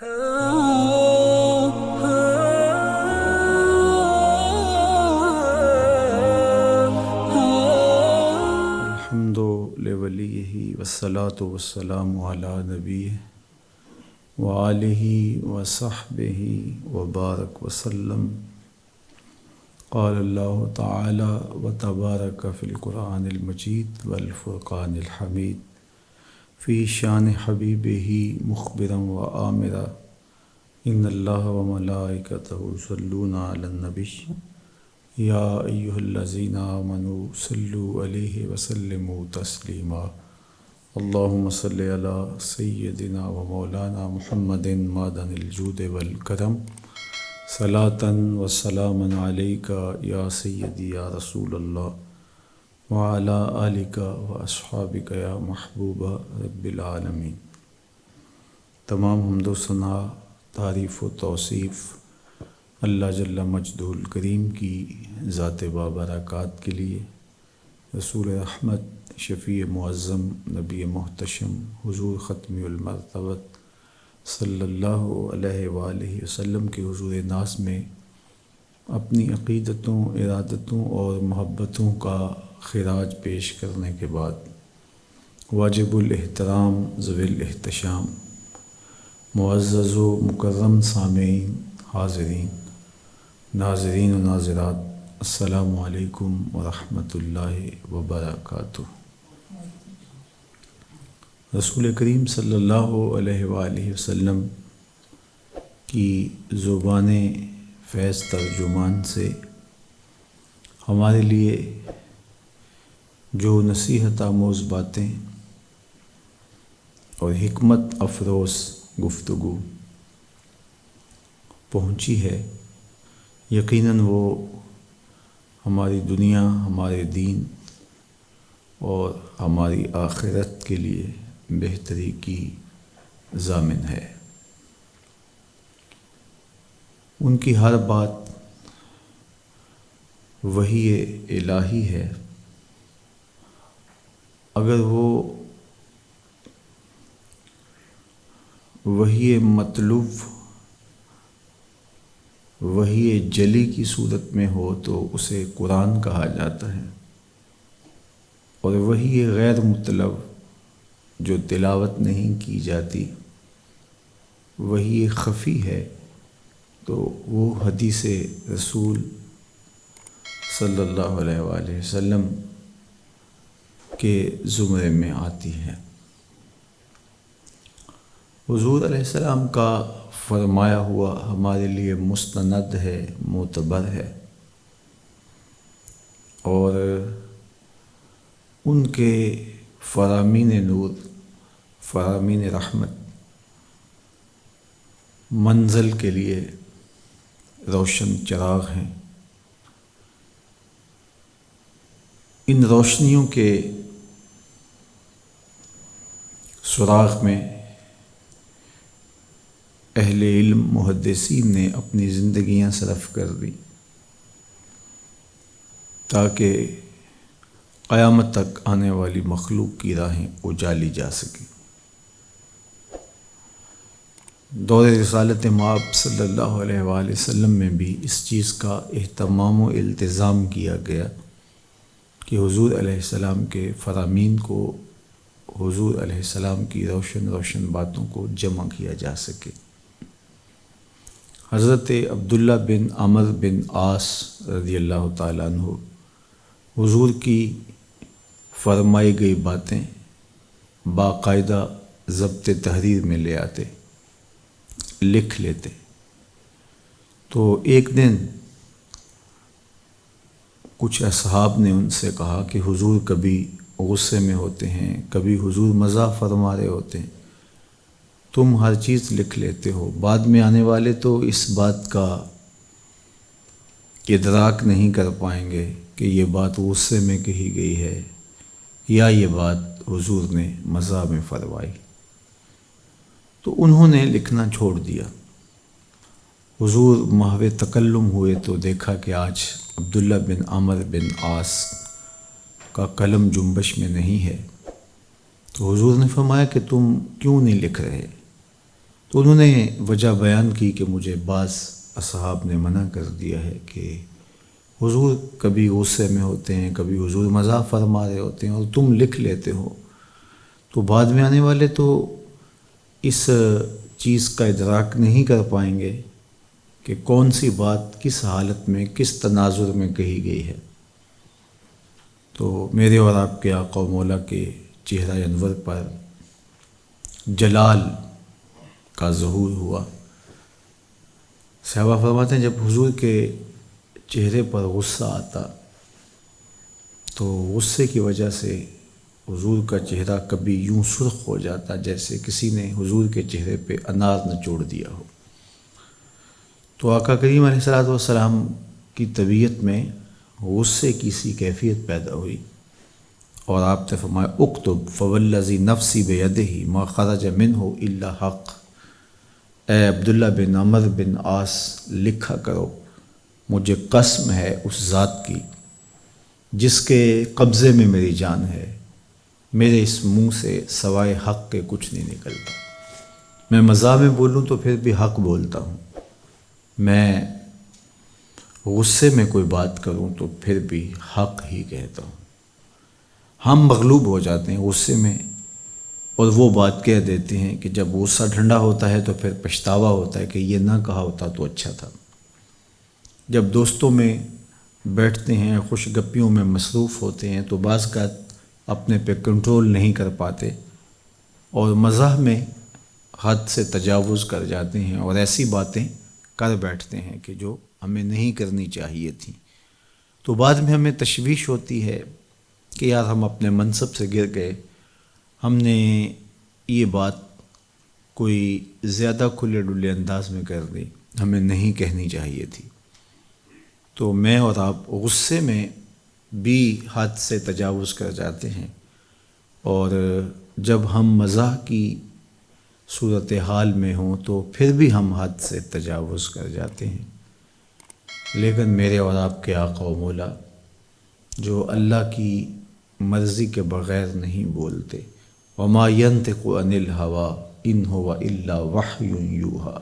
الحمد لولیہ والصلاة والسلام علی نبیہ وآلہ وصحبہ وبارک وسلم۔ قال اللہ تعالی وتبارک فی القرآن المجید والفرقان الحمید فی شان حبیبہ مخبرا وآمرا ان اللہ وملائکتہ یصلون علی النبی یا ایہا الذین آمنوا صلوا علیہ وسلموا تسلیما۔ اللہم صلی علی سیدنا و مولانا محمد معدن الجود والکرم صلاۃ و سلاما علیک یا سیدی یا رسول اللہ وعلی آلک و اصحابک یا محبوب رب العالمین۔ تمام حمد و ثنا، تعریف و توصیف اللہ جل مجدہ الکریم کی ذات بابرکات کے لیے، رسول رحمت، شفیع معظم، نبی محتشم، حضور ختم المرتبت صلی اللہ علیہ وآلہ وسلم کے حضور ناز میں اپنی عقیدتوں، ارادتوں اور محبتوں کا خراج پیش کرنے کے بعد واجب الاحترام ذوی الاحتشام معزز و مکرم سامعین، حاضرین، ناظرین و ناظرات، السلام علیکم ورحمۃ اللہ وبرکاتہ۔ رسول کریم صلی اللہ علیہ وآلہ وسلم کی زبان فیض ترجمان سے ہمارے لیے جو نصیحت آموز باتیں اور حکمت افروز گفتگو پہنچی ہے، یقیناً وہ ہماری دنیا، ہمارے دین اور ہماری آخرت کے لیے بہتری کی ضامن ہے۔ ان کی ہر بات وحی الہی ہے۔ اگر وہ وحی مطلوب، وحی جلی کی صورت میں ہو تو اسے قرآن کہا جاتا ہے، اور وحی غیر مطلب جو تلاوت نہیں کی جاتی، وحی خفی ہے، تو وہ حدیث رسول صلی اللہ علیہ وآلہ وسلم کے زمرے میں آتی ہے۔ حضور علیہ السلام کا فرمایا ہوا ہمارے لیے مستند ہے، معتبر ہے، اور ان کے فرامین نور، فرامین رحمت منزل کے لیے روشن چراغ ہیں۔ ان روشنیوں کے سراغ میں اہل علم محدثین نے اپنی زندگیاں صرف کر دیں تاکہ قیامت تک آنے والی مخلوق کی راہیں اجالی جا سکیں۔ دور رسالت مآب صلی اللہ علیہ وآلہ وسلم میں بھی اس چیز کا اہتمام و التزام کیا گیا کہ حضور علیہ السلام کے فرامین کو، حضور علیہ السلام کی روشن روشن باتوں کو جمع کیا جا سکے۔ حضرت عبداللہ بن عمر بن عاص رضی اللہ تعالیٰ عنہ حضور کی فرمائی گئی باتیں باقاعدہ ضبط تحریر میں لے آتے، لکھ لیتے۔ تو ایک دن کچھ اصحاب نے ان سے کہا کہ حضور کبھی غصے میں ہوتے ہیں، کبھی حضور مزاح فرما رہے ہوتے ہیں، تم ہر چیز لکھ لیتے ہو، بعد میں آنے والے تو اس بات کا ادراک نہیں کر پائیں گے کہ یہ بات غصے میں کہی گئی ہے یا یہ بات حضور نے مزاح میں فرمائی۔ تو انہوں نے لکھنا چھوڑ دیا۔ حضور محو تکلم ہوئے تو دیکھا کہ آج عبداللہ بن عمر بن عاص کا قلم جنبش میں نہیں ہے، تو حضور نے فرمایا کہ تم کیوں نہیں لکھ رہے؟ تو انہوں نے وجہ بیان کی کہ مجھے بعض اصحاب نے منع کر دیا ہے کہ حضور کبھی غصے میں ہوتے ہیں، کبھی حضور مزاح فرما رہے ہوتے ہیں اور تم لکھ لیتے ہو، تو بعد میں آنے والے تو اس چیز کا ادراک نہیں کر پائیں گے کہ کون سی بات کس حالت میں کس تناظر میں کہی گئی ہے۔ تو میرے اور آپ کے آقا و مولا کے چہرہ انور پر جلال کا ظہور ہوا۔ صحابہ فرماتے ہیں جب حضور کے چہرے پر غصہ آتا تو غصے کی وجہ سے حضور کا چہرہ کبھی یوں سرخ ہو جاتا جیسے کسی نے حضور کے چہرے پہ انار نچوڑ دیا ہو۔ تو آقا کریم علیہ الصلوۃ والسلام کی طبیعت میں غصے کی سی کیفیت پیدا ہوئی اور آپ نے فرمایا اکتب فوالذی نفسی بیدہ ما خرج منہ الا حق، اے عبداللہ بن عمر بن عاص لکھا کرو، مجھے قسم ہے اس ذات کی جس کے قبضے میں میری جان ہے، میرے اس منہ سے سوائے حق کے کچھ نہیں نکلتا۔ میں مزاح میں بولوں تو پھر بھی حق بولتا ہوں، میں غصے میں کوئی بات کروں تو پھر بھی حق ہی کہتا ہوں۔ ہم مغلوب ہو جاتے ہیں غصے میں اور وہ بات کہہ دیتے ہیں کہ جب غصہ ٹھنڈا ہوتا ہے تو پھر پچھتاوا ہوتا ہے کہ یہ نہ کہا ہوتا تو اچھا تھا۔ جب دوستوں میں بیٹھتے ہیں، خوش گپیوں میں مصروف ہوتے ہیں تو بعض کا اپنے پہ کنٹرول نہیں کر پاتے اور مزاح میں حد سے تجاوز کر جاتے ہیں اور ایسی باتیں کر بیٹھتے ہیں کہ جو ہمیں نہیں کرنی چاہیے تھیں۔ تو بعد میں ہمیں تشویش ہوتی ہے کہ یار ہم اپنے منصب سے گر گئے، ہم نے یہ بات کوئی زیادہ کھلے ڈلے انداز میں کر دی، ہمیں نہیں کہنی چاہیے تھی۔ تو میں اور آپ غصے میں بھی حد سے تجاوز کر جاتے ہیں اور جب ہم مزاح کی صورتحال میں ہوں تو پھر بھی ہم حد سے تجاوز کر جاتے ہیں۔ لیکن میرے اور آپ کے آقا و مولا جو اللہ کی مرضی کے بغیر نہیں بولتے، وما ینطق عن الہوی ان ہوا الا وحی یوحی،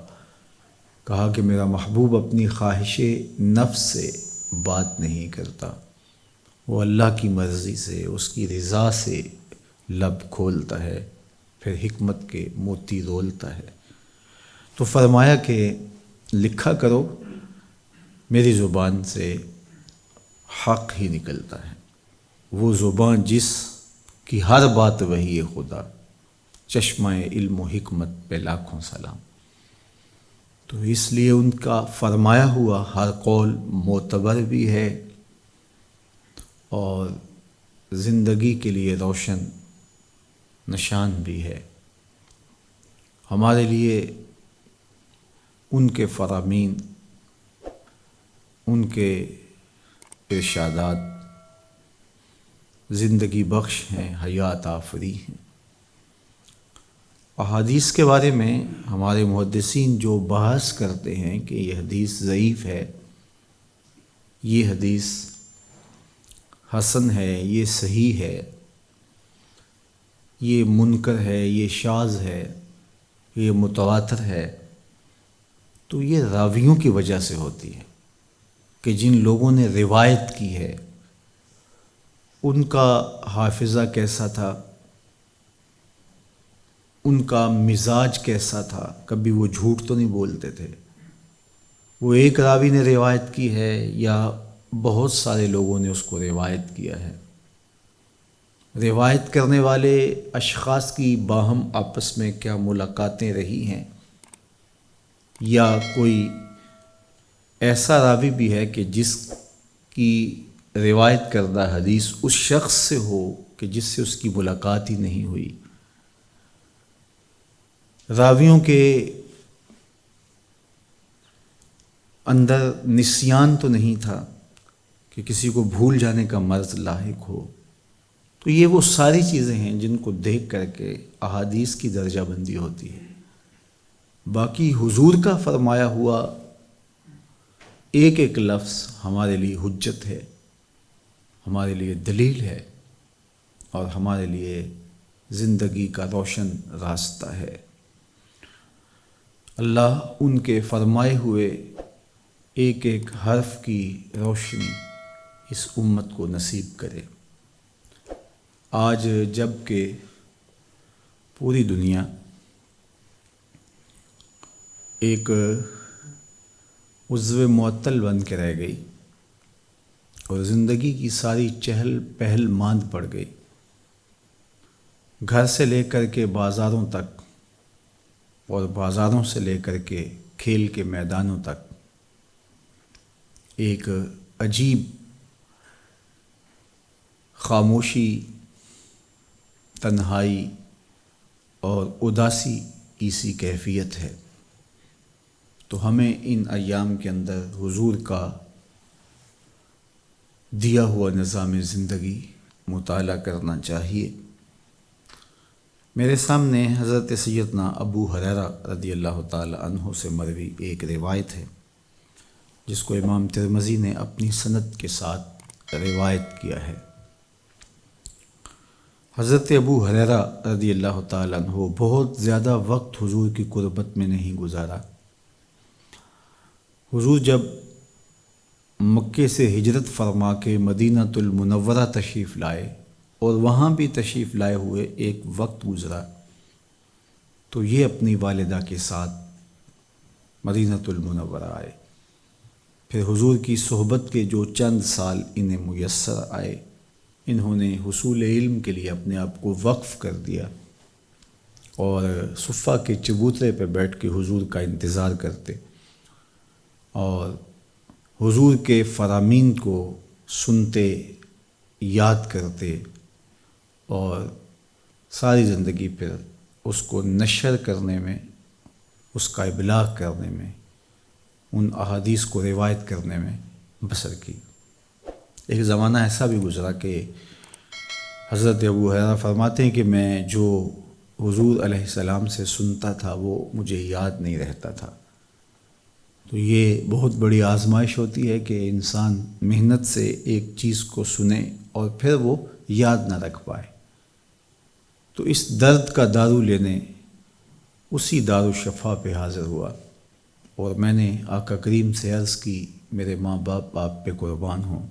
کہا کہ میرا محبوب اپنی خواہش نفس سے بات نہیں کرتا، وہ اللہ کی مرضی سے، اس کی رضا سے لب کھولتا ہے، پھر حکمت کے موتی رولتا ہے۔ تو فرمایا کہ لکھا کرو، میری زبان سے حق ہی نکلتا ہے، وہ زبان جس کی ہر بات وحی خدا، چشمہ علم و حکمت پہ لاکھوں سلام۔ تو اس لیے ان کا فرمایا ہوا ہر قول معتبر بھی ہے اور زندگی کے لیے روشن نشان بھی ہے۔ ہمارے لیے ان کے فرامین، ان کے ارشادات زندگی بخش ہیں، حیات آفری ہیں۔ احادیث کے بارے میں ہمارے محدثین جو بحث کرتے ہیں کہ یہ حدیث ضعیف ہے، یہ حدیث حسن ہے، یہ صحیح ہے، یہ منکر ہے، یہ شاذ ہے، یہ متواتر ہے، تو یہ راویوں کی وجہ سے ہوتی ہے کہ جن لوگوں نے روایت کی ہے ان کا حافظہ کیسا تھا، ان کا مزاج کیسا تھا، کبھی وہ جھوٹ تو نہیں بولتے تھے۔ وہ ایک راوی نے روایت کی ہے یا بہت سارے لوگوں نے اس کو روایت کیا ہے، روایت کرنے والے اشخاص کی باہم آپس میں کیا ملاقاتیں رہی ہیں، یا کوئی ایسا راوی بھی ہے کہ جس کی روایت کردہ حدیث اس شخص سے ہو کہ جس سے اس کی ملاقات ہی نہیں ہوئی۔ راویوں کے اندر نسیان تو نہیں تھا کہ کسی کو بھول جانے کا مرض لاحق ہو۔ تو یہ وہ ساری چیزیں ہیں جن کو دیکھ کر کے احادیث کی درجہ بندی ہوتی ہے۔ باقی حضور کا فرمایا ہوا ایک ایک لفظ ہمارے لیے حجت ہے، ہمارے لیے دلیل ہے اور ہمارے لیے زندگی کا روشن راستہ ہے۔ اللہ ان کے فرمائے ہوئے ایک ایک حرف کی روشنی اس امت کو نصیب کرے۔ آج جب کہ پوری دنیا ایک عضو معطل بن کے رہ گئی اور زندگی کی ساری چہل پہل ماند پڑ گئی، گھر سے لے کر کے بازاروں تک اور بازاروں سے لے کر کے کھیل کے میدانوں تک ایک عجیب خاموشی، تنہائی اور اداسی کی سی کیفیت ہے۔ تو ہمیں ان ایام کے اندر حضور کا دیا ہوا نظام زندگی مطالعہ کرنا چاہیے۔ میرے سامنے حضرت سیدنا ابو ہریرہ رضی اللہ تعالی عنہ سے مروی ایک روایت ہے جس کو امام ترمذی نے اپنی سند کے ساتھ روایت کیا ہے۔ حضرت ابو ہریرہ رضی اللہ تعالی عنہ بہت زیادہ وقت حضور کی قربت میں نہیں گزارا۔ حضور جب مکے سے ہجرت فرما کے مدینہ المنورہ تشریف لائے اور وہاں بھی تشریف لائے ہوئے ایک وقت گزرا تو یہ اپنی والدہ کے ساتھ مدینہ المنورہ آئے۔ پھر حضور کی صحبت کے جو چند سال انہیں میسر آئے، انہوں نے حصول علم کے لیے اپنے آپ کو وقف کر دیا اور صفہ کے چبوترے پہ بیٹھ کے حضور کا انتظار کرتے اور حضور کے فرامین کو سنتے، یاد کرتے اور ساری زندگی پھر اس کو نشر کرنے میں، اس کا ابلاغ کرنے میں، ان احادیث کو روایت کرنے میں بسر کی۔ ایک زمانہ ایسا بھی گزرا کہ حضرت ابو ہریرہ فرماتے ہیں کہ میں جو حضور علیہ السلام سے سنتا تھا وہ مجھے یاد نہیں رہتا تھا۔ تو یہ بہت بڑی آزمائش ہوتی ہے کہ انسان محنت سے ایک چیز کو سنے اور پھر وہ یاد نہ رکھ پائے۔ تو اس درد کا دارو لینے اسی دارالشفا پہ حاضر ہوا اور میں نے آقا کریم سے عرض کی، میرے ماں باپ آپ پہ قربان ہوں،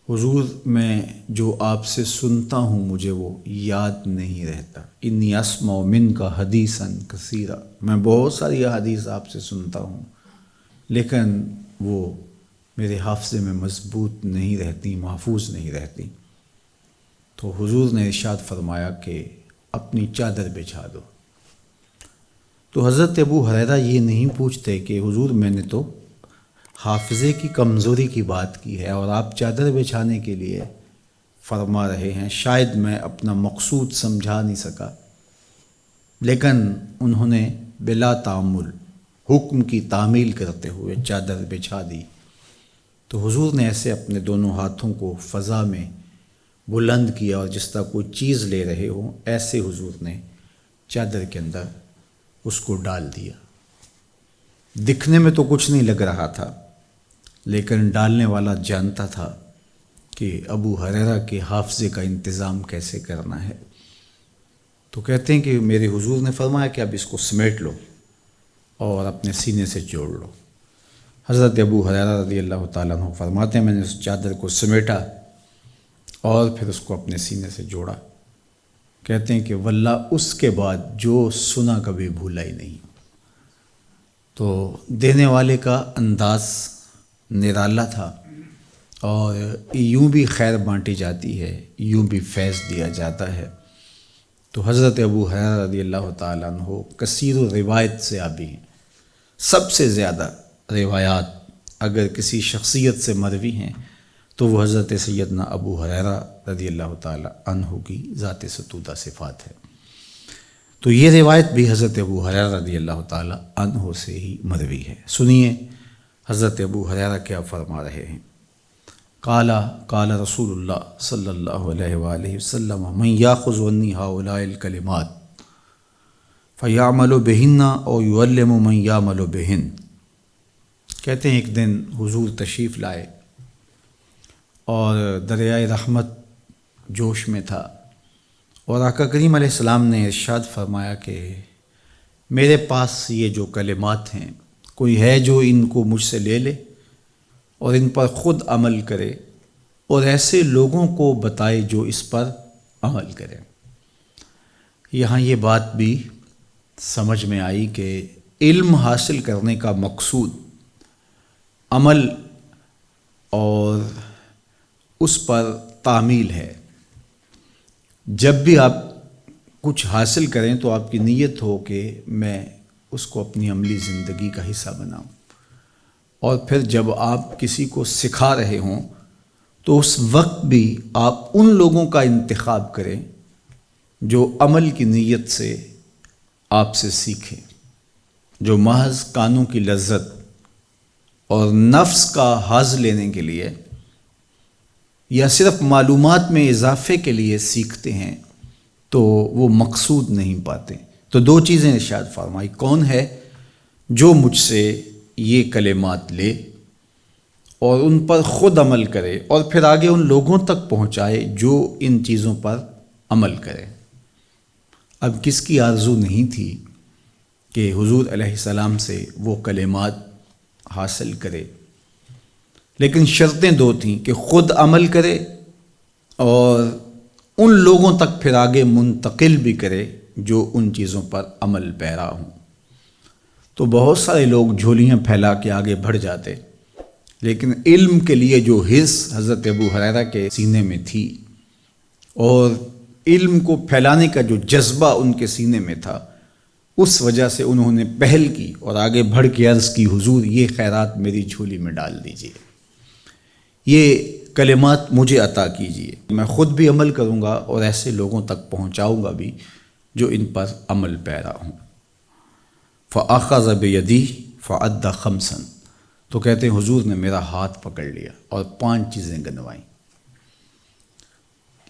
حضور میں جو آپ سے سنتا ہوں مجھے وہ یاد نہیں رہتا۔ انی اسمع منک حدیثا کثیرا، میں بہت ساری حدیث آپ سے سنتا ہوں لیکن وہ میرے حافظے میں مضبوط نہیں رہتی، محفوظ نہیں رہتی۔ تو حضور نے ارشاد فرمایا کہ اپنی چادر بچھا دو۔ تو حضرت ابو ہریرہ یہ نہیں پوچھتے کہ حضور میں نے تو حافظے کی کمزوری کی بات کی ہے اور آپ چادر بچھانے کے لیے فرما رہے ہیں، شاید میں اپنا مقصود سمجھا نہیں سکا، لیکن انہوں نے بلا تعمل حکم کی تعمیل کرتے ہوئے چادر بچھا دی۔ تو حضور نے ایسے اپنے دونوں ہاتھوں کو فضا میں بلند کیا اور جس طرح کوئی چیز لے رہے ہوں ایسے حضور نے چادر کے اندر اس کو ڈال دیا۔ دکھنے میں تو کچھ نہیں لگ رہا تھا لیکن ڈالنے والا جانتا تھا کہ ابو ہریرہ کے حافظے کا انتظام کیسے کرنا ہے۔ تو کہتے ہیں کہ میرے حضور نے فرمایا کہ اب اس کو سمیٹ لو اور اپنے سینے سے جوڑ لو۔ حضرت ابو ہریرہ رضی اللہ تعالیٰ عنہ فرماتے ہیں میں نے اس چادر کو سمیٹا اور پھر اس کو اپنے سینے سے جوڑا۔ کہتے ہیں کہ واللہ اس کے بعد جو سنا کبھی بھولا ہی نہیں۔ تو دینے والے کا انداز نرالا تھا اور یوں بھی خیر بانٹی جاتی ہے، یوں بھی فیض دیا جاتا ہے۔ تو حضرت ابو ہریرہ رضی اللہ تعالیٰ عنہ کثیر روایت سے آبی ہیں۔ سب سے زیادہ روایات اگر کسی شخصیت سے مروی ہیں تو وہ حضرت سیدنا ابو ہریرہ رضی اللہ تعالیٰ عنہ کی ذات ستودہ صفات ہے۔ تو یہ روایت بھی حضرت ابو ہریرہ رضی اللہ تعالیٰ عنہ سے ہی مروی ہے۔ سنیے حضرت ابو ہریرہ کیا فرما رہے ہیں۔ قال رسول اللہ صلی اللہ علیہ وآلہ وسلم من یاخذ عنی ہؤلاء الکلمات فیعمل بہن او یعلم من یعمل بہن۔ کہتے ہیں ایک دن حضور تشریف لائے اور دریائے رحمت جوش میں تھا اور آقا کریم علیہ السلام نے ارشاد فرمایا کہ میرے پاس یہ جو کلمات ہیں، کوئی ہے جو ان کو مجھ سے لے لے اور ان پر خود عمل کرے اور ایسے لوگوں کو بتائے جو اس پر عمل کریں۔ یہاں یہ بات بھی سمجھ میں آئی کہ علم حاصل کرنے کا مقصود عمل اور اس پر تعمیل ہے۔ جب بھی آپ کچھ حاصل کریں تو آپ کی نیت ہو کہ میں اس کو اپنی عملی زندگی کا حصہ بناؤں، اور پھر جب آپ کسی کو سکھا رہے ہوں تو اس وقت بھی آپ ان لوگوں کا انتخاب کریں جو عمل کی نیت سے آپ سے سیکھیں، جو محض کانوں کی لذت اور نفس کا حظ لینے کے لیے یا صرف معلومات میں اضافے کے لیے سیکھتے ہیں تو وہ مقصود نہیں پاتے۔ تو دو چیزیں ارشاد فرمائی، کون ہے جو مجھ سے یہ کلمات لے اور ان پر خود عمل کرے اور پھر آگے ان لوگوں تک پہنچائے جو ان چیزوں پر عمل کرے۔ اب کس کی آرزو نہیں تھی کہ حضور علیہ السلام سے وہ کلمات حاصل کرے، لیکن شرطیں دو تھیں کہ خود عمل کرے اور ان لوگوں تک پھر آگے منتقل بھی کرے جو ان چیزوں پر عمل پیرا ہوں۔ تو بہت سارے لوگ جھولیاں پھیلا کے آگے بڑھ جاتے، لیکن علم کے لیے جو حرص حضرت ابو ہریرہ کے سینے میں تھی اور علم کو پھیلانے کا جو جذبہ ان کے سینے میں تھا، اس وجہ سے انہوں نے پہل کی اور آگے بڑھ کے عرض کی، حضور یہ خیرات میری جھولی میں ڈال دیجئے، یہ کلمات مجھے عطا کیجئے، میں خود بھی عمل کروں گا اور ایسے لوگوں تک پہنچاؤں گا بھی جو ان پر عمل پیرا ہوں۔ فَأَخَذَ بِيَدِهِ فَأَدَّى خَمْسًا، تو کہتے ہیں حضور نے میرا ہاتھ پکڑ لیا اور 5 چیزیں گنوائیں۔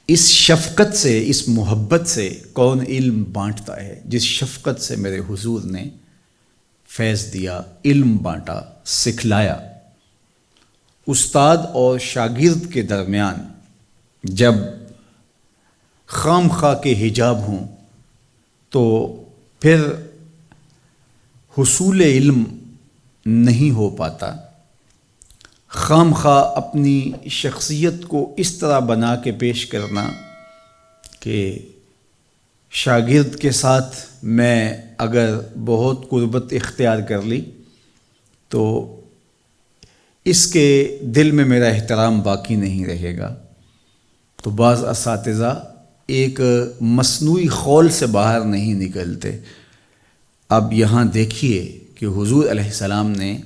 اس شفقت سے، اس محبت سے کون علم بانٹتا ہے؟ جس شفقت سے میرے حضور نے فیض دیا، علم بانٹا، سکھلایا۔ استاد اور شاگرد کے درمیان جب خام خواہ کے حجاب ہوں تو پھر حصول علم نہیں ہو پاتا۔ خام خواہ اپنی شخصیت کو اس طرح بنا کے پیش کرنا کہ شاگرد کے ساتھ میں اگر بہت قربت اختیار کر لی تو اس کے دل میں میرا احترام باقی نہیں رہے گا۔ تو بعض اساتذہ ایک مصنوعی خول سے باہر نہیں نکلتے۔ اب یہاں دیکھیے کہ حضور علیہ السلام نے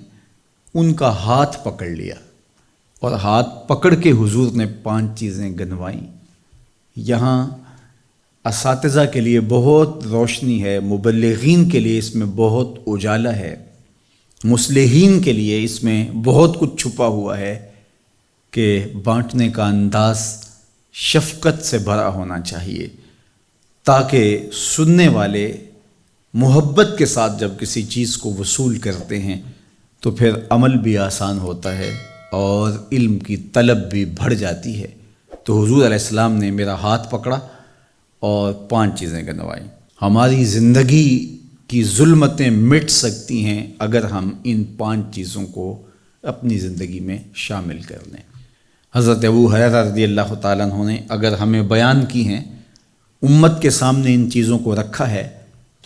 ان کا ہاتھ پکڑ لیا اور ہاتھ پکڑ کے حضور نے 5 چیزیں گنوائیں۔ یہاں اساتذہ کے لیے بہت روشنی ہے، مبلغین کے لیے اس میں بہت اجالا ہے، مصلحین کے لیے اس میں بہت کچھ چھپا ہوا ہے کہ بانٹنے کا انداز شفقت سے بھرا ہونا چاہیے تاکہ سننے والے محبت کے ساتھ جب کسی چیز کو وصول کرتے ہیں تو پھر عمل بھی آسان ہوتا ہے اور علم کی طلب بھی بڑھ جاتی ہے۔ تو حضور علیہ السلام نے میرا ہاتھ پکڑا اور 5 چیزیں گنوائیں۔ ہماری زندگی کی ظلمتیں مٹ سکتی ہیں اگر ہم ان 5 چیزوں کو اپنی زندگی میں شامل کر لیں۔ حضرت ابو ہریرہ رضی اللہ تعالیٰ عنہ نے اگر ہمیں بیان کی ہیں، امت کے سامنے ان چیزوں کو رکھا ہے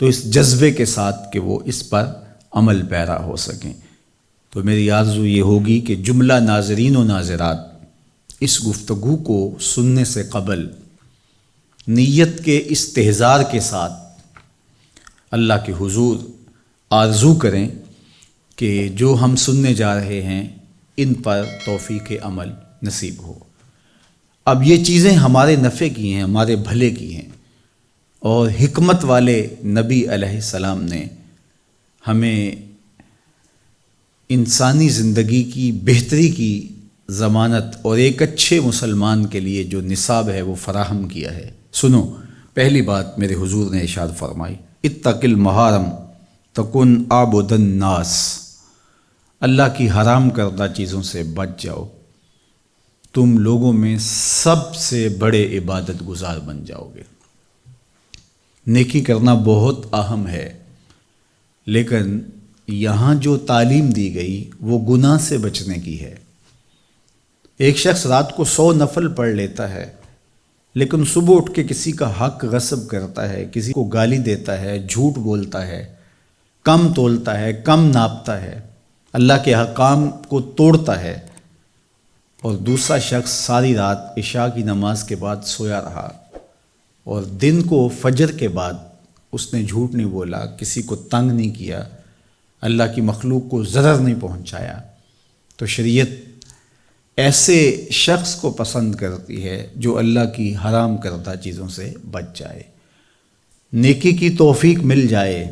تو اس جذبے کے ساتھ کہ وہ اس پر عمل پیرا ہو سکیں۔ تو میری آرزو یہ ہوگی کہ جملہ ناظرین و ناظرات اس گفتگو کو سننے سے قبل نیت کے استحضار کے ساتھ اللہ کے حضور آرزو کریں کہ جو ہم سننے جا رہے ہیں ان پر توفیق عمل نصیب ہو۔ اب یہ چیزیں ہمارے نفع کی ہیں، ہمارے بھلے کی ہیں، اور حکمت والے نبی علیہ السلام نے ہمیں انسانی زندگی کی بہتری کی ضمانت اور ایک اچھے مسلمان کے لیے جو نصاب ہے وہ فراہم کیا ہے۔ سنو، پہلی بات میرے حضور نے ارشاد فرمائی، اتق المحارم تکن عابد الناس، اللہ کی حرام کردہ چیزوں سے بچ جاؤ، تم لوگوں میں سب سے بڑے عبادت گزار بن جاؤ گے۔ نیکی کرنا بہت اہم ہے، لیکن یہاں جو تعلیم دی گئی وہ گناہ سے بچنے کی ہے۔ ایک شخص رات کو 100 نفل پڑھ لیتا ہے، لیکن صبح اٹھ کے کسی کا حق غصب کرتا ہے، کسی کو گالی دیتا ہے، جھوٹ بولتا ہے، کم تولتا ہے، کم ناپتا ہے، اللہ کے احکام کو توڑتا ہے، اور دوسرا شخص ساری رات عشاء کی نماز کے بعد سویا رہا اور دن کو فجر کے بعد اس نے جھوٹ نہیں بولا، کسی کو تنگ نہیں کیا، اللہ کی مخلوق کو ضرر نہیں پہنچایا، تو شریعت ایسے شخص کو پسند کرتی ہے جو اللہ کی حرام کردہ چیزوں سے بچ جائے۔ نیکی کی توفیق مل جائے،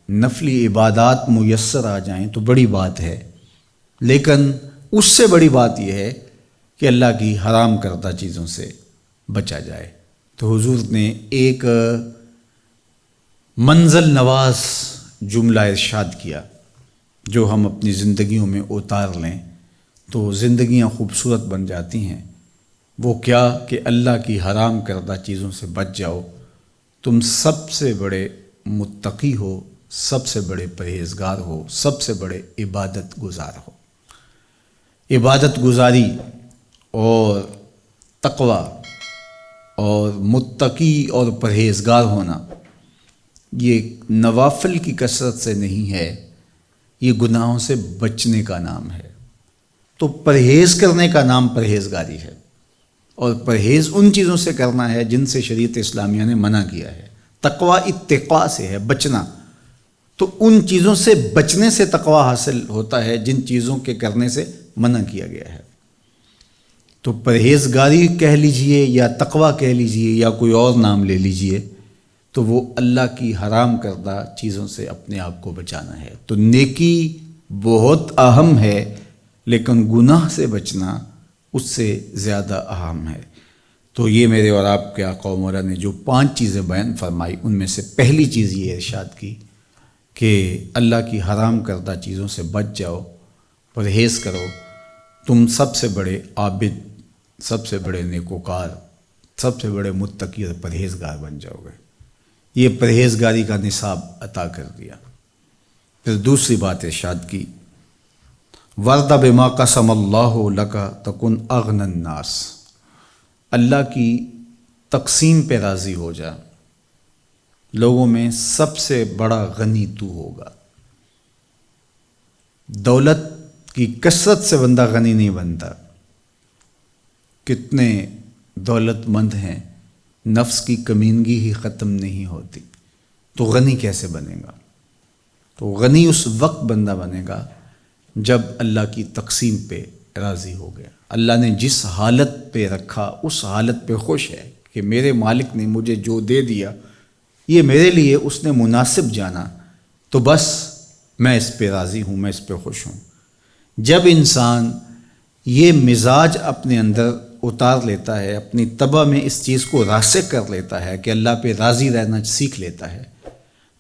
نفلی عبادات میسر آ جائیں تو بڑی بات ہے، لیکن اس سے بڑی بات یہ ہے کہ اللہ کی حرام کردہ چیزوں سے بچا جائے۔ تو حضور نے ایک منزل نواز جملہ ارشاد کیا جو ہم اپنی زندگیوں میں اتار لیں تو زندگیاں خوبصورت بن جاتی ہیں۔ وہ کیا کہ اللہ کی حرام کردہ چیزوں سے بچ جاؤ، تم سب سے بڑے متقی ہو، سب سے بڑے پرہیزگار ہو، سب سے بڑے عبادت گزار ہو۔ عبادت گزاری اور تقوی اور متقی اور پرہیزگار ہونا یہ نوافل کی کثرت سے نہیں ہے، یہ گناہوں سے بچنے کا نام ہے۔ تو پرہیز کرنے کا نام پرہیزگاری ہے، اور پرہیز ان چیزوں سے کرنا ہے جن سے شریعت اسلامیہ نے منع کیا ہے۔ تقوی اتقاء سے ہے، بچنا، تو ان چیزوں سے بچنے سے تقوی حاصل ہوتا ہے جن چیزوں کے کرنے سے منع کیا گیا ہے۔ تو پرہیزگاری کہہ لیجئے یا تقوی کہہ لیجئے یا کوئی اور نام لے لیجئے، تو وہ اللہ کی حرام کردہ چیزوں سے اپنے آپ کو بچانا ہے۔ تو نیکی بہت اہم ہے، لیکن گناہ سے بچنا اس سے زیادہ اہم ہے۔ تو یہ میرے اور آپ کے آقا و مولا نے جو 5 چیزیں بیان فرمائی، ان میں سے پہلی چیز یہ ارشاد کی کہ اللہ کی حرام کردہ چیزوں سے بچ جاؤ، پرہیز کرو، تم سب سے بڑے عابد، سب سے بڑے نیکوکار، سب سے بڑے متقی اور پرہیزگار بن جاؤ گے۔ یہ پرہیزگاری کا نصاب عطا کر دیا۔ پھر دوسری بات ارشاد کی، وَرْضَ بِمَا قَسَمَ اللَّهُ لَكَ تَكُنْ أَغْنَى النَّاسِ، اللہ کی تقسیم پہ راضی ہو جا، لوگوں میں سب سے بڑا غنی تو ہوگا۔ دولت کی کثرت سے بندہ غنی نہیں بنتا۔ کتنے دولت مند ہیں، نفس کی کمینگی ہی ختم نہیں ہوتی، تو غنی کیسے بنے گا؟ تو غنی اس وقت بندہ بنے گا جب اللہ کی تقسیم پہ راضی ہو گیا، اللہ نے جس حالت پہ رکھا اس حالت پہ خوش ہے کہ میرے مالک نے مجھے جو دے دیا یہ میرے لیے اس نے مناسب جانا، تو بس میں اس پہ راضی ہوں، میں اس پہ خوش ہوں۔ جب انسان یہ مزاج اپنے اندر اتار لیتا ہے، اپنی طبع میں اس چیز کو راسخ کر لیتا ہے کہ اللہ پہ راضی رہنا سیکھ لیتا ہے،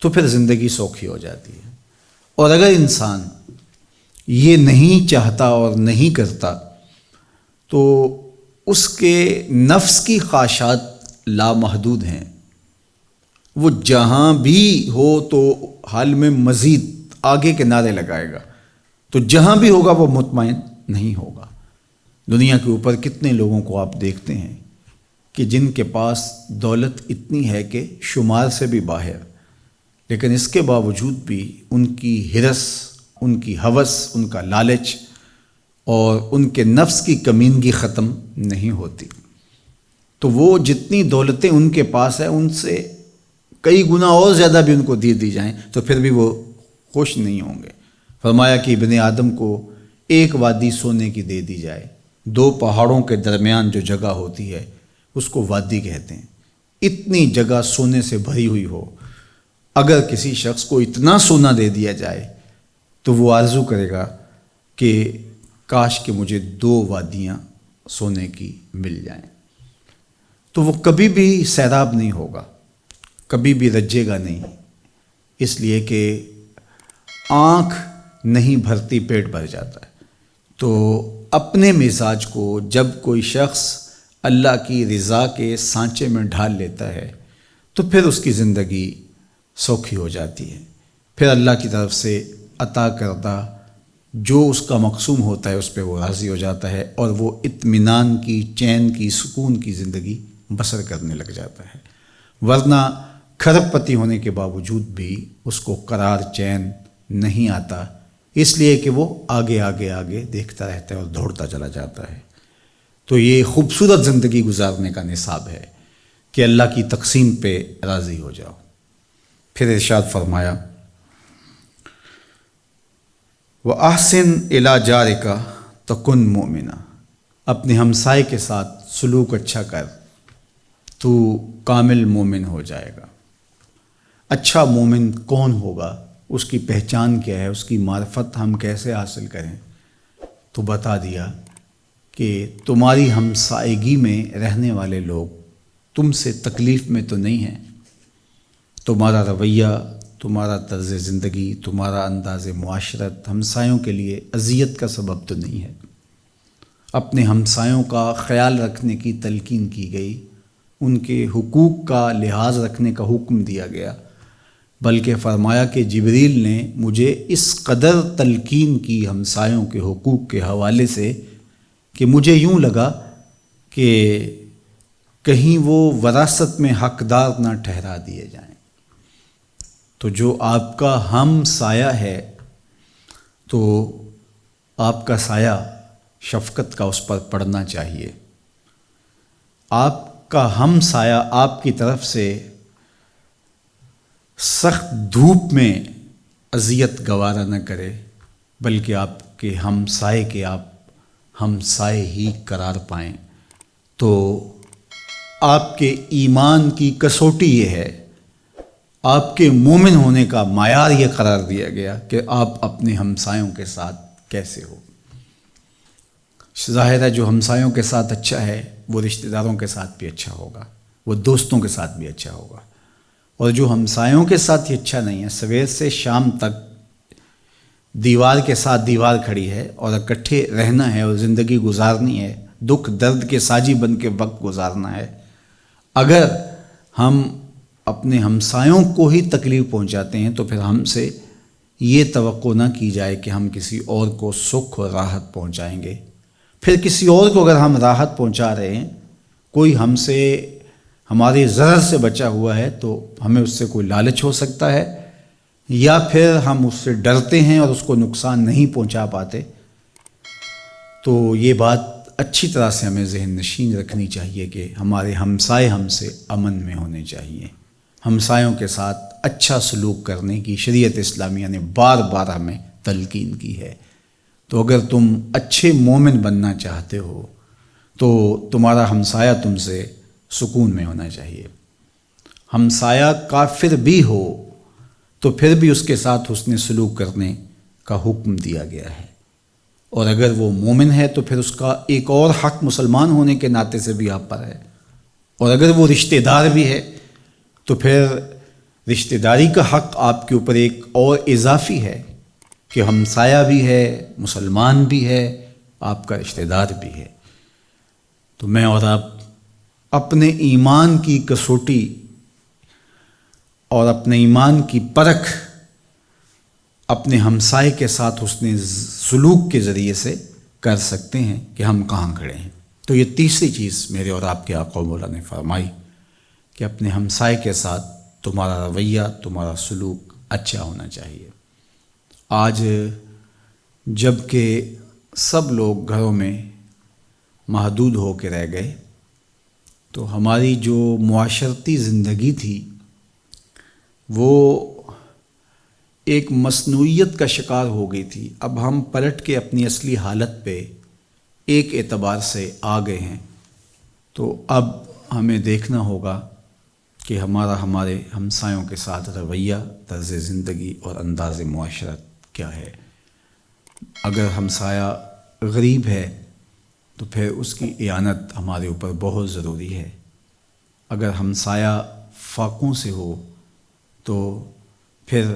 تو پھر زندگی سوکھی ہو جاتی ہے۔ اور اگر انسان یہ نہیں چاہتا اور نہیں کرتا تو اس کے نفس کی خواہشات لامحدود ہیں، وہ جہاں بھی ہو تو حال میں مزید آگے کے نعرے لگائے گا، تو جہاں بھی ہوگا وہ مطمئن نہیں ہوگا۔ دنیا کے اوپر کتنے لوگوں کو آپ دیکھتے ہیں کہ جن کے پاس دولت اتنی ہے کہ شمار سے بھی باہر، لیکن اس کے باوجود بھی ان کی ہرس، ان کی ہوس، ان کا لالچ اور ان کے نفس کی کمینگی ختم نہیں ہوتی۔ تو وہ جتنی دولتیں ان کے پاس ہیں ان سے کئی گنا اور زیادہ بھی ان کو دی جائیں تو پھر بھی وہ خوش نہیں ہوں گے۔ فرمایا کہ ابن آدم کو ایک وادی سونے کی دے دی جائے، 2 پہاڑوں کے درمیان جو جگہ ہوتی ہے اس کو وادی کہتے ہیں، اتنی جگہ سونے سے بھری ہوئی ہو، اگر کسی شخص کو اتنا سونا دے دیا جائے تو وہ آرزو کرے گا کہ کاش کہ مجھے 2 وادیاں سونے کی مل جائیں۔ تو وہ کبھی بھی سیراب نہیں ہوگا، کبھی بھی رجے گا نہیں، اس لیے کہ آنکھ نہیں بھرتی پیٹ بھر جاتا ہے۔ تو اپنے مزاج کو جب کوئی شخص اللہ کی رضا کے سانچے میں ڈھال لیتا ہے تو پھر اس کی زندگی سوکھی ہو جاتی ہے۔ پھر اللہ کی طرف سے عطا کردہ جو اس کا مقسوم ہوتا ہے اس پہ وہ راضی ہو جاتا ہے، اور وہ اطمینان کی، چین کی، سکون کی زندگی بسر کرنے لگ جاتا ہے۔ ورنہ کھرب پتی ہونے کے باوجود بھی اس کو قرار، چین نہیں آتا، اس لیے کہ وہ آگے آگے آگے دیکھتا رہتا ہے اور دوڑتا چلا جاتا ہے۔ تو یہ خوبصورت زندگی گزارنے کا نصاب ہے کہ اللہ کی تقسیم پہ راضی ہو جاؤ۔ پھر ارشاد فرمایا وَأَحْسِنْ إِلَىٰ جَارِكَ تَكُنْ مُؤْمِنًا، اپنے ہمسائے کے ساتھ سلوک اچھا کر، تو کامل مومن ہو جائے گا۔ اچھا مومن کون ہوگا، اس کی پہچان کیا ہے، اس کی معرفت ہم کیسے حاصل کریں؟ تو بتا دیا کہ تمہاری ہمسائیگی میں رہنے والے لوگ تم سے تکلیف میں تو نہیں ہیں، تمہارا رویہ، تمہارا طرز زندگی، تمہارا انداز معاشرت ہمسایوں کے لیے اذیت کا سبب تو نہیں ہے۔ اپنے ہمسایوں کا خیال رکھنے کی تلقین کی گئی، ان کے حقوق کا لحاظ رکھنے کا حکم دیا گیا، بلکہ فرمایا کہ جبریل نے مجھے اس قدر تلقین کی ہمسایوں کے حقوق کے حوالے سے کہ مجھے یوں لگا کہ کہیں وہ وراثت میں حقدار نہ ٹھہرا دیے جائیں۔ تو جو آپ کا ہم سایہ ہے تو آپ کا سایہ شفقت کا اس پر پڑنا چاہیے۔ آپ کا ہم سایہ آپ کی طرف سے سخت دھوپ میں اذیت گوارا نہ کرے، بلکہ آپ کے ہم سائے کے آپ ہم سائے ہی قرار پائیں۔ تو آپ کے ایمان کی کسوٹی یہ ہے، آپ کے مومن ہونے کا معیار یہ قرار دیا گیا کہ آپ اپنے ہمسایوں کے ساتھ کیسے ہو۔ ظاہر ہے جو ہمسایوں کے ساتھ اچھا ہے وہ رشتہ داروں کے ساتھ بھی اچھا ہوگا، وہ دوستوں کے ساتھ بھی اچھا ہوگا، اور جو ہمسایوں کے ساتھ ہی اچھا نہیں ہے، سویر سے شام تک دیوار کے ساتھ دیوار کھڑی ہے اور اکٹھے رہنا ہے اور زندگی گزارنی ہے، دکھ درد کے ساجی بن کے وقت گزارنا ہے۔ اگر ہم اپنے ہمسایوں کو ہی تکلیف پہنچاتے ہیں تو پھر ہم سے یہ توقع نہ کی جائے کہ ہم کسی اور کو سکھ اور راحت پہنچائیں گے۔ پھر کسی اور کو اگر ہم راحت پہنچا رہے ہیں، کوئی ہم سے ہماری ضرر سے بچا ہوا ہے، تو ہمیں اس سے کوئی لالچ ہو سکتا ہے، یا پھر ہم اس سے ڈرتے ہیں اور اس کو نقصان نہیں پہنچا پاتے۔ تو یہ بات اچھی طرح سے ہمیں ذہن نشین رکھنی چاہیے کہ ہمارے ہمسائے ہم سے امن میں ہونے چاہیے۔ ہمسایوں کے ساتھ اچھا سلوک کرنے کی شریعت اسلامیہ نے بار بار ہمیں تلقین کی ہے۔ تو اگر تم اچھے مومن بننا چاہتے ہو تو تمہارا ہمسایہ تم سے سکون میں ہونا چاہیے۔ ہمسایہ کافر بھی ہو تو پھر بھی اس کے ساتھ حسن سلوک کرنے کا حکم دیا گیا ہے، اور اگر وہ مومن ہے تو پھر اس کا ایک اور حق مسلمان ہونے کے ناطے سے بھی آپ پر ہے، اور اگر وہ رشتہ دار بھی ہے تو پھر رشتہ داری کا حق آپ کے اوپر ایک اور اضافی ہے کہ ہمسایہ بھی ہے، مسلمان بھی ہے، آپ کا رشتہ دار بھی ہے۔ تو میں اور آپ اپنے ایمان کی کسوٹی اور اپنے ایمان کی پرکھ اپنے ہمسائے کے ساتھ حسن سلوک کے ذریعے سے کر سکتے ہیں کہ ہم کہاں کھڑے ہیں۔ تو یہ تیسری چیز میرے اور آپ کے آقا و مولا نے فرمائی کہ اپنے ہمسائے کے ساتھ تمہارا رویہ، تمہارا سلوک اچھا ہونا چاہیے۔ آج جب کہ سب لوگ گھروں میں محدود ہو کے رہ گئے، تو ہماری جو معاشرتی زندگی تھی وہ ایک مصنوعیت کا شکار ہو گئی تھی۔ اب ہم پلٹ کے اپنی اصلی حالت پہ ایک اعتبار سے آ گئے ہیں، تو اب ہمیں دیکھنا ہوگا کہ ہمارے ہمسایوں کے ساتھ رویہ، طرز زندگی اور انداز معاشرت کیا ہے۔ اگر ہمسایہ غریب ہے تو پھر اس کی اعانت ہمارے اوپر بہت ضروری ہے۔ اگر ہمسایہ فاقوں سے ہو تو پھر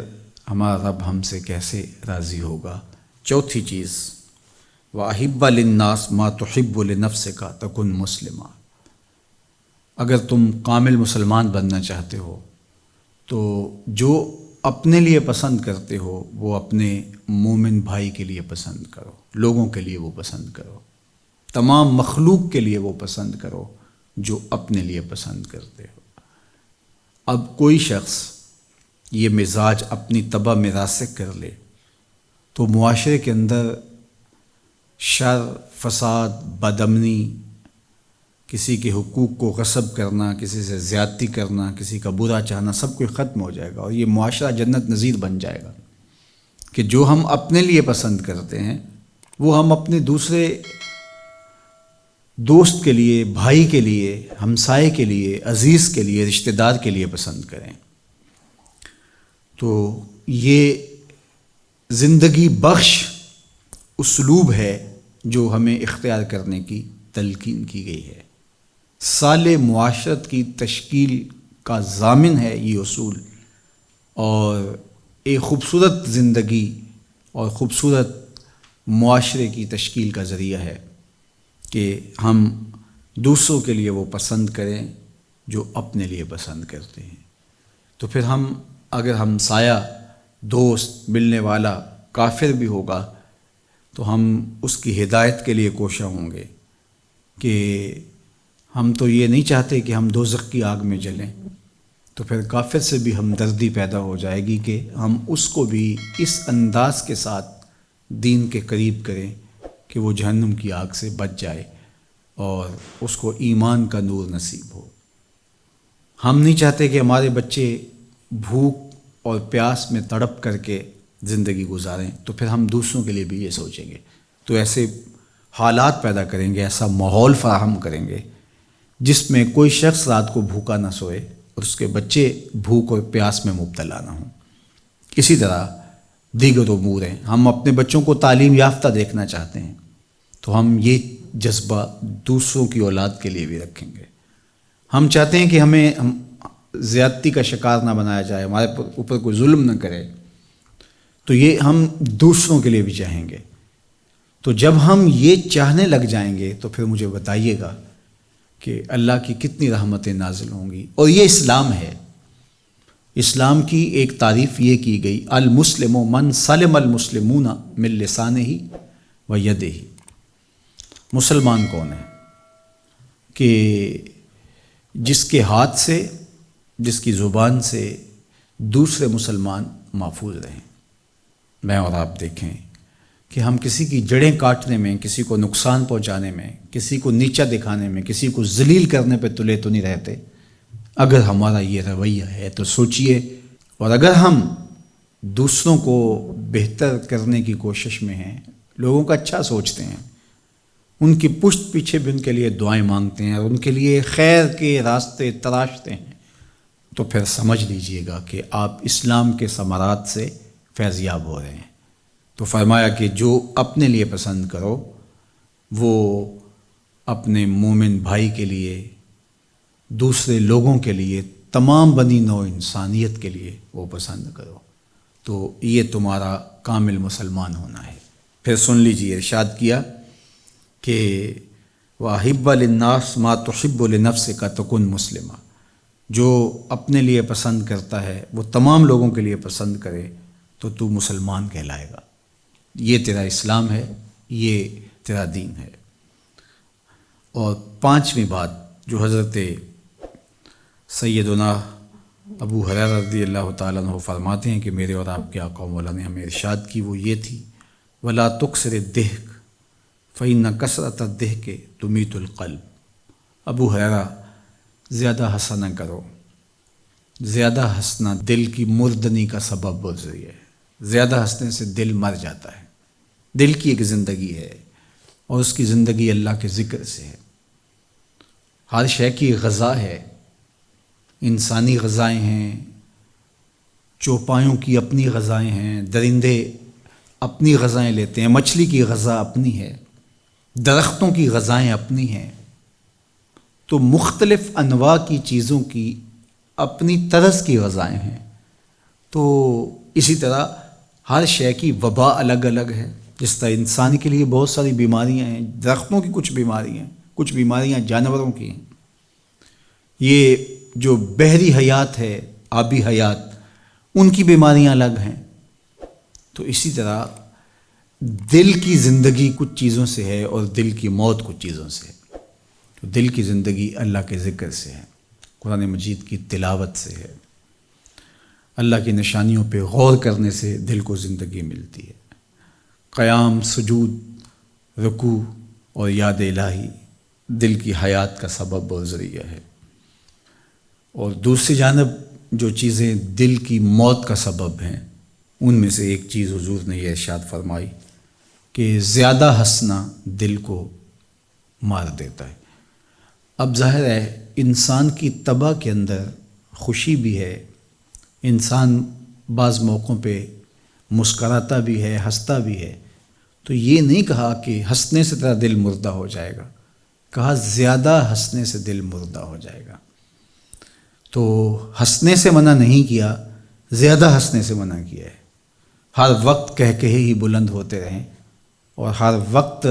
ہمارا رب ہم سے کیسے راضی ہوگا۔ چوتھی چیز وَأَحِبَّ لِلنَّاسِ مَا تُحِبُّ لِنَفْسِكَ تَكُنْ مُسْلِمًا۔ اگر تم کامل مسلمان بننا چاہتے ہو تو جو اپنے لیے پسند کرتے ہو وہ اپنے مومن بھائی کے لیے پسند کرو، لوگوں کے لیے وہ پسند کرو، تمام مخلوق کے لیے وہ پسند کرو جو اپنے لیے پسند کرتے ہو۔ اب کوئی شخص یہ مزاج اپنی طبع میں راسخ کر لے تو معاشرے کے اندر شر، فساد، بدامنی، کسی کے حقوق کو غصب کرنا، کسی سے زیادتی کرنا، کسی کا برا چاہنا، سب کچھ ختم ہو جائے گا اور یہ معاشرہ جنت نظیر بن جائے گا کہ جو ہم اپنے لیے پسند کرتے ہیں وہ ہم اپنے دوسرے دوست کے لیے، بھائی کے لیے، ہمسائے کے لیے، عزیز کے لیے، رشتہ دار کے لیے پسند کریں۔ تو یہ زندگی بخش اسلوب ہے جو ہمیں اختیار کرنے کی تلقین کی گئی ہے۔ صالح معاشرت کی تشکیل کا ضامن ہے یہ اصول، اور ایک خوبصورت زندگی اور خوبصورت معاشرے کی تشکیل کا ذریعہ ہے کہ ہم دوسروں کے لیے وہ پسند کریں جو اپنے لیے پسند کرتے ہیں۔ تو پھر اگر ہمسایہ، دوست، ملنے والا کافر بھی ہوگا تو ہم اس کی ہدایت کے لیے کوشاں ہوں گے کہ ہم تو یہ نہیں چاہتے کہ ہم دوزخ کی آگ میں جلیں، تو پھر کافر سے بھی ہمدردی پیدا ہو جائے گی کہ ہم اس کو بھی اس انداز کے ساتھ دین کے قریب کریں کہ وہ جہنم کی آگ سے بچ جائے اور اس کو ایمان کا نور نصیب ہو۔ ہم نہیں چاہتے کہ ہمارے بچے بھوک اور پیاس میں تڑپ کر کے زندگی گزاریں، تو پھر ہم دوسروں کے لیے بھی یہ سوچیں گے، تو ایسے حالات پیدا کریں گے، ایسا ماحول فراہم کریں گے جس میں کوئی شخص رات کو بھوکا نہ سوئے اور اس کے بچے بھوک اور پیاس میں مبتلا نہ ہوں۔ اسی طرح دیگر امور ہیں، ہم اپنے بچوں کو تعلیم یافتہ دیکھنا چاہتے ہیں تو ہم یہ جذبہ دوسروں کی اولاد کے لیے بھی رکھیں گے۔ ہم چاہتے ہیں کہ ہم زیادتی کا شکار نہ بنایا جائے، ہمارے اوپر کوئی ظلم نہ کرے، تو یہ ہم دوسروں کے لیے بھی چاہیں گے۔ تو جب ہم یہ چاہنے لگ جائیں گے تو پھر مجھے بتائیے گا کہ اللہ کی کتنی رحمتیں نازل ہوں گی۔ اور یہ اسلام ہے۔ اسلام کی ایک تعریف یہ کی گئی، المسلم من سلم المسلمون من لسانہ و یدہ۔ مسلمان کون ہے؟ کہ جس کے ہاتھ سے، جس کی زبان سے دوسرے مسلمان محفوظ رہیں۔ میں اور آپ دیکھیں کہ ہم کسی کی جڑیں کاٹنے میں، کسی کو نقصان پہنچانے میں، کسی کو نیچا دکھانے میں، کسی کو ذلیل کرنے پہ تلے تو نہیں رہتے۔ اگر ہمارا یہ رویہ ہے تو سوچئے، اور اگر ہم دوسروں کو بہتر کرنے کی کوشش میں ہیں، لوگوں کا اچھا سوچتے ہیں، ان کی پشت پیچھے بھی ان کے لیے دعائیں مانگتے ہیں اور ان کے لیے خیر کے راستے تراشتے ہیں، تو پھر سمجھ لیجئے گا کہ آپ اسلام کے ثمرات سے فیض یاب ہو رہے ہیں۔ تو فرمایا کہ جو اپنے لیے پسند کرو وہ اپنے مومن بھائی کے لیے، دوسرے لوگوں کے لیے، تمام بنی نوع انسانیت کے لیے وہ پسند کرو، تو یہ تمہارا کامل مسلمان ہونا ہے۔ پھر سن لیجیے، ارشاد کیا کہ وَأَحِبَّ لِلنَّاسِ مَا تُحِبُّ لِنَفْسِكَ تَكُنْ مُسْلِمًا۔ جو اپنے لیے پسند کرتا ہے وہ تمام لوگوں کے لیے پسند کرے تو مسلمان کہلائے گا۔ یہ تیرا اسلام ہے، یہ تیرا دین ہے۔ اور پانچویں بات جو حضرت سیدنا ابو ہریرہ رضی اللہ تعالیٰ عنہ فرماتے ہیں کہ میرے اور آپ کے آقا مولا نے ہمیں ارشاد کی، وہ یہ تھی وَلَا تُكْثِرِ الضِّحْكَ فَإِنَّ كَثْرَةَ الضِّحْكِ تُمِيتُ الْقَلْبَ۔ ابو ہریرہ، زیادہ ہنسا نہ کرو، زیادہ ہنسنا دل کی مردنی کا سبب و ذریعہ ہے۔ زیادہ ہنسنے سے دل مر جاتا ہے۔ دل کی ایک زندگی ہے اور اس کی زندگی اللہ کے ذکر سے ہے۔ ہر شے کی غذا ہے، انسانی غذائیں ہیں، چوپایوں کی اپنی غذائیں ہیں، درندے اپنی غذائیں لیتے ہیں، مچھلی کی غذا اپنی ہے، درختوں کی غذائیں اپنی ہیں۔ تو مختلف انواع کی چیزوں کی اپنی طرز کی غذائیں ہیں۔ تو اسی طرح ہر شے کی وبا الگ الگ ہے۔ جس طرح انسان کے لیے بہت ساری بیماریاں ہیں، درختوں کی کچھ بیماریاں ہیں، کچھ بیماریاں جانوروں کی ہیں۔ یہ جو بحری حیات ہے، آبی حیات، ان کی بیماریاں الگ ہیں۔ تو اسی طرح دل کی زندگی کچھ چیزوں سے ہے اور دل کی موت کچھ چیزوں سے ہے۔ تو دل کی زندگی اللہ کے ذکر سے ہے، قرآن مجید کی تلاوت سے ہے، اللہ کی نشانیوں پہ غور کرنے سے دل کو زندگی ملتی ہے۔ قیام، سجود، رکوع اور یاد الہی دل کی حیات کا سبب اور ذریعہ ہے۔ اور دوسری جانب جو چیزیں دل کی موت کا سبب ہیں، ان میں سے ایک چیز حضور نے یہ ارشاد فرمائی کہ زیادہ ہنسنا دل کو مار دیتا ہے۔ اب ظاہر ہے انسان کی طبع کے اندر خوشی بھی ہے، انسان بعض موقعوں پہ مسکراتا بھی ہے، ہنستا بھی ہے۔ تو یہ نہیں کہا کہ ہنسنے سے تیرا دل مردہ ہو جائے گا، کہا زیادہ ہنسنے سے دل مردہ ہو جائے گا۔ تو ہنسنے سے منع نہیں کیا، زیادہ ہنسنے سے منع کیا ہے۔ ہر وقت کہے ہی بلند ہوتے رہیں اور ہر وقت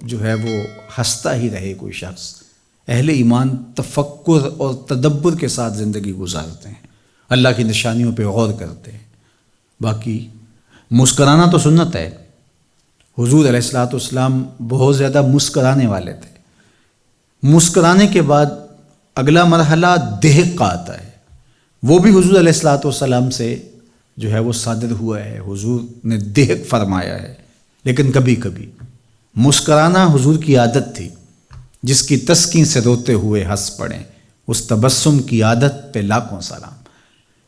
جو ہے وہ ہنستا ہی رہے کوئی شخص۔ اہل ایمان تفکر اور تدبر کے ساتھ زندگی گزارتے ہیں، اللہ کی نشانیوں پہ غور کرتے ہیں۔ باقی مسکرانا تو سنت ہے، حضور علیہ الصلوۃ والسلام بہت زیادہ مسکرانے والے تھے۔ مسکرانے کے بعد اگلا مرحلہ دہک کا آتا ہے، وہ بھی حضور علیہ الصلوۃ والسلام سے جو ہے وہ صادر ہوا ہے، حضور نے دہک فرمایا ہے۔ لیکن کبھی کبھی مسکرانا حضور کی عادت تھی، جس کی تسکین سے روتے ہوئے ہنس پڑیں، اس تبسم کی عادت پہ لاکھوں سلام۔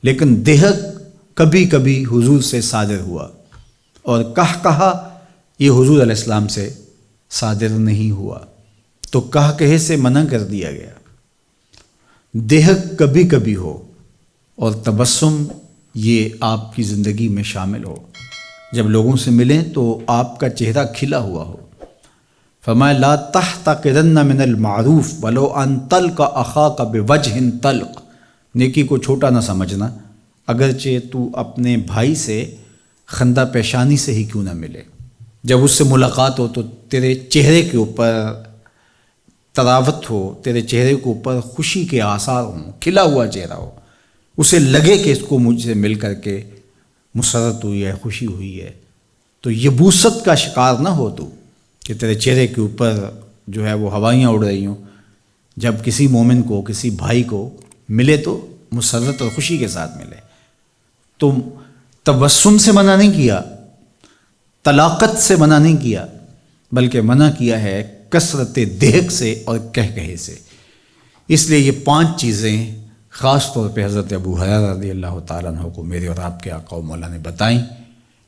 لیکن دہک کبھی کبھی حضور سے صادر ہوا، اور کہا یہ حضور علیہ السلام سے صادر نہیں ہوا، تو کہے سے منع کر دیا گیا۔ دہک کبھی کبھی ہو اور تبسم یہ آپ کی زندگی میں شامل ہو، جب لوگوں سے ملیں تو آپ کا چہرہ کھلا ہوا ہو۔ فرمایا لا تحتقرن من المعروف ولو ان تلق اخاک بوجہ طلق، نیکی کو چھوٹا نہ سمجھنا، اگرچہ تو اپنے بھائی سے خندہ پیشانی سے ہی کیوں نہ ملے۔ جب اس سے ملاقات ہو تو تیرے چہرے کے اوپر طراوت ہو، تیرے چہرے کے اوپر خوشی کے آثار ہوں، کھلا ہوا چہرہ ہو، اسے لگے کہ اس کو مجھ سے مل کر کے مسرت ہوئی ہے، خوشی ہوئی ہے۔ تو یبوست کا شکار نہ ہو تو، کہ تیرے چہرے کے اوپر جو ہے وہ ہوائیاں اڑ رہی ہوں۔ جب کسی مومن کو، کسی بھائی کو ملے تو مسرت اور خوشی کے ساتھ ملے۔ تو تبسم سے منع نہیں کیا، طلاقت سے منع نہیں کیا، بلکہ منع کیا ہے کثرت دہک سے اور کہے سے۔ اس لیے یہ 5 چیزیں خاص طور پہ حضرت ابو ہریرہ رضی اللہ تعالیٰ عنہ کو میرے اور آپ کے آقا و مولا نے بتائیں۔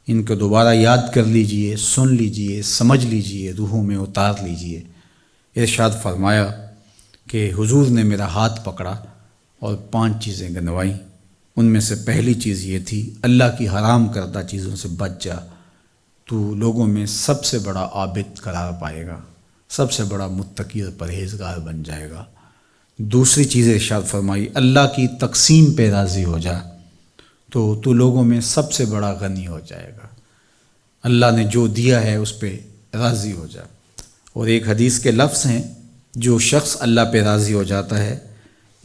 ان کو دوبارہ یاد کر لیجئے، سن لیجئے، سمجھ لیجئے، روحوں میں اتار لیجئے۔ ارشاد فرمایا کہ حضور نے میرا ہاتھ پکڑا اور 5 چیزیں گنوائیں۔ ان میں سے پہلی چیز یہ تھی، اللہ کی حرام کردہ چیزوں سے بچ جا، تو لوگوں میں سب سے بڑا عابد قرار پائے گا، سب سے بڑا متقی اور پرہیزگار بن جائے گا۔ دوسری چیز ارشاد فرمائی، اللہ کی تقسیم پہ راضی ہو جا، تو لوگوں میں سب سے بڑا غنی ہو جائے گا۔ اللہ نے جو دیا ہے اس پہ راضی ہو جا۔ اور ایک حدیث کے لفظ ہیں، جو شخص اللہ پہ راضی ہو جاتا ہے،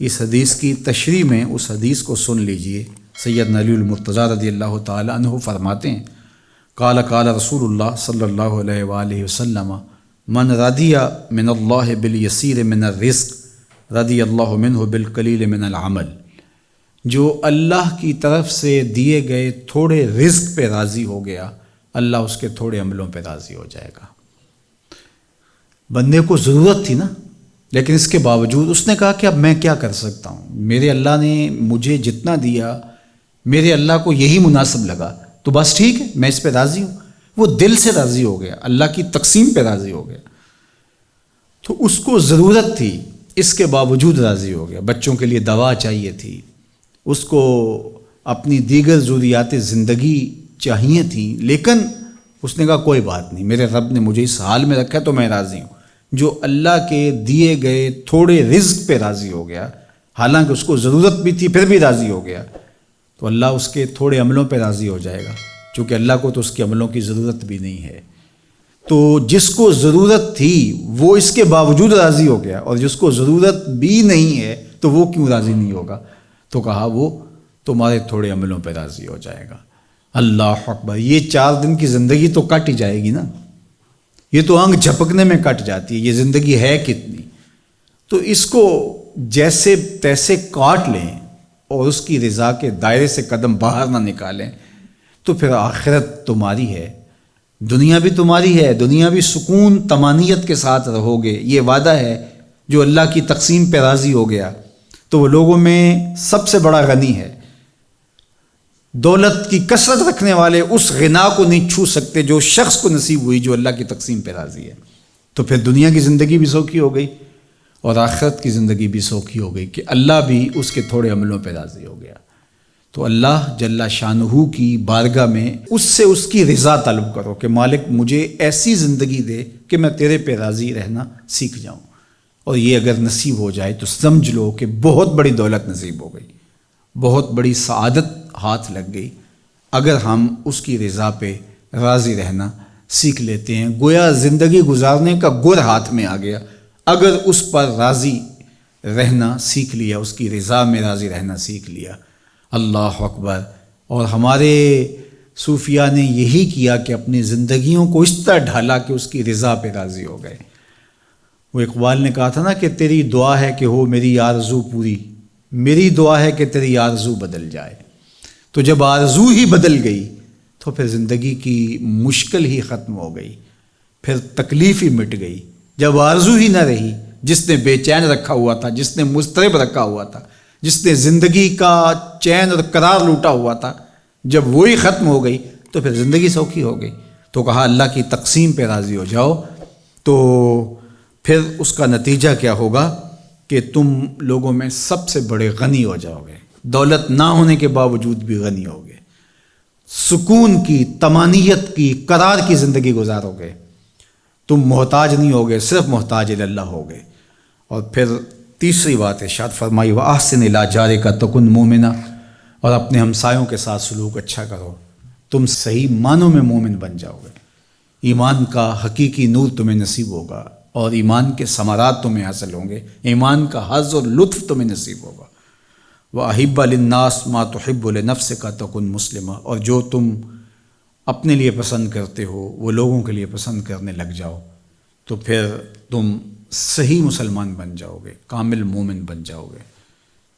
اس حدیث کی تشریح میں اس حدیث کو سن لیجئے۔ سیدنا علی المرتضیٰ رضی اللہ تعالی عنہ فرماتے ہیں، قال قال رسول اللہ صلی اللہ علیہ وآلہ وسلم من رضی من اللہ بالیسیر من الرزق رضی اللہ منہ بالقلیل من العمل، جو اللہ کی طرف سے دیے گئے تھوڑے رزق پہ راضی ہو گیا، اللہ اس کے تھوڑے عملوں پہ راضی ہو جائے گا۔ بندے کو ضرورت تھی نا، لیکن اس کے باوجود اس نے کہا کہ اب میں کیا کر سکتا ہوں، میرے اللہ نے مجھے جتنا دیا، میرے اللہ کو یہی مناسب لگا، تو بس ٹھیک ہے، میں اس پہ راضی ہوں۔ وہ دل سے راضی ہو گیا، اللہ کی تقسیم پہ راضی ہو گیا۔ تو اس کو ضرورت تھی، اس کے باوجود راضی ہو گیا۔ بچوں کے لیے دوا چاہیے تھی، اس کو اپنی دیگر ضروریات زندگی چاہیے تھیں، لیکن اس نے کہا کوئی بات نہیں، میرے رب نے مجھے اس حال میں رکھا تو میں راضی ہوں۔ جو اللہ کے دیے گئے تھوڑے رزق پہ راضی ہو گیا، حالانکہ اس کو ضرورت بھی تھی پھر بھی راضی ہو گیا، تو اللہ اس کے تھوڑے عملوں پہ راضی ہو جائے گا، چونکہ اللہ کو تو اس کے عملوں کی ضرورت بھی نہیں ہے۔ تو جس کو ضرورت تھی وہ اس کے باوجود راضی ہو گیا، اور جس کو ضرورت بھی نہیں ہے تو وہ کیوں راضی نہیں ہوگا؟ تو کہا وہ تمہارے تھوڑے عملوں پہ راضی ہو جائے گا۔ اللہ اکبر، یہ 4 دن کی زندگی تو کٹ ہی جائے گی نا، یہ تو آنکھ جھپکنے میں کٹ جاتی ہے، یہ زندگی ہے کتنی؟ تو اس کو جیسے تیسے کاٹ لیں اور اس کی رضا کے دائرے سے قدم باہر نہ نکالیں، تو پھر آخرت تمہاری ہے، دنیا بھی تمہاری ہے، دنیا بھی سکون طمانینت کے ساتھ رہو گے۔ یہ وعدہ ہے، جو اللہ کی تقسیم پہ راضی ہو گیا تو وہ لوگوں میں سب سے بڑا غنی ہے۔ دولت کی کثرت رکھنے والے اس غنا کو نہیں چھو سکتے جو شخص کو نصیب ہوئی جو اللہ کی تقسیم پہ راضی ہے۔ تو پھر دنیا کی زندگی بھی سوکھی ہو گئی اور آخرت کی زندگی بھی سوکھی ہو گئی کہ اللہ بھی اس کے تھوڑے عملوں پہ راضی ہو گیا۔ تو اللہ جل شانہ کی بارگاہ میں اس سے اس کی رضا طلب کرو کہ مالک مجھے ایسی زندگی دے کہ میں تیرے پہ راضی رہنا سیکھ جاؤں، اور یہ اگر نصیب ہو جائے تو سمجھ لو کہ بہت بڑی دولت نصیب ہو گئی، بہت بڑی سعادت ہاتھ لگ گئی اگر ہم اس کی رضا پہ راضی رہنا سیکھ لیتے ہیں۔ گویا زندگی گزارنے کا گر ہاتھ میں آ گیا اگر اس پر راضی رہنا سیکھ لیا، اس کی رضا میں راضی رہنا سیکھ لیا۔ اللہ اکبر۔ اور ہمارے صوفیاء نے یہی کیا کہ اپنی زندگیوں کو اس طرح ڈھالا کہ اس کی رضا پہ راضی ہو گئے۔ وہ اقبال نے کہا تھا نا کہ تیری دعا ہے کہ ہو میری آرزو پوری، میری دعا ہے کہ تیری آرزو بدل جائے۔ تو جب آرزو ہی بدل گئی تو پھر زندگی کی مشکل ہی ختم ہو گئی، پھر تکلیف ہی مٹ گئی۔ جب آرزو ہی نہ رہی، جس نے بے چین رکھا ہوا تھا، جس نے مضطرب رکھا ہوا تھا، جس نے زندگی کا چین اور قرار لوٹا ہوا تھا، جب وہی ختم ہو گئی تو پھر زندگی سوکھی ہو گئی۔ تو کہا اللہ کی تقسیم پہ راضی ہو جاؤ، تو پھر اس کا نتیجہ کیا ہوگا کہ تم لوگوں میں سب سے بڑے غنی ہو جاؤ گے، دولت نہ ہونے کے باوجود بھی غنی ہوگے، سکون کی، طمانینت کی، قرار کی زندگی گزارو گے، تم محتاج نہیں ہوگے، صرف محتاج اللہ ہوگے۔ اور پھر تیسری بات ارشاد فرمائی وَأَحْسِنْ إِلَىٰ جَارِكَ تَكُنْ مُؤْمِنًا، اور اپنے ہمسایوں کے ساتھ سلوک اچھا کرو، تم صحیح معنوں میں مومن بن جاؤ گے، ایمان کا حقیقی نور تمہیں نصیب ہوگا اور ایمان کے ثمرات تمہیں حاصل ہوں گے، ایمان کا حظ اور لطف تمہیں نصیب ہوگا۔ وَأَحِبَّ لِلنَّاسِ مَا تُحِبُّ لِنَفْسِكَ تَكُنْ مُسْلِمًا، اور جو تم اپنے لیے پسند کرتے ہو وہ لوگوں کے لیے پسند کرنے لگ جاؤ، تو پھر تم صحیح مسلمان بن جاؤ گے، کامل مومن بن جاؤ گے۔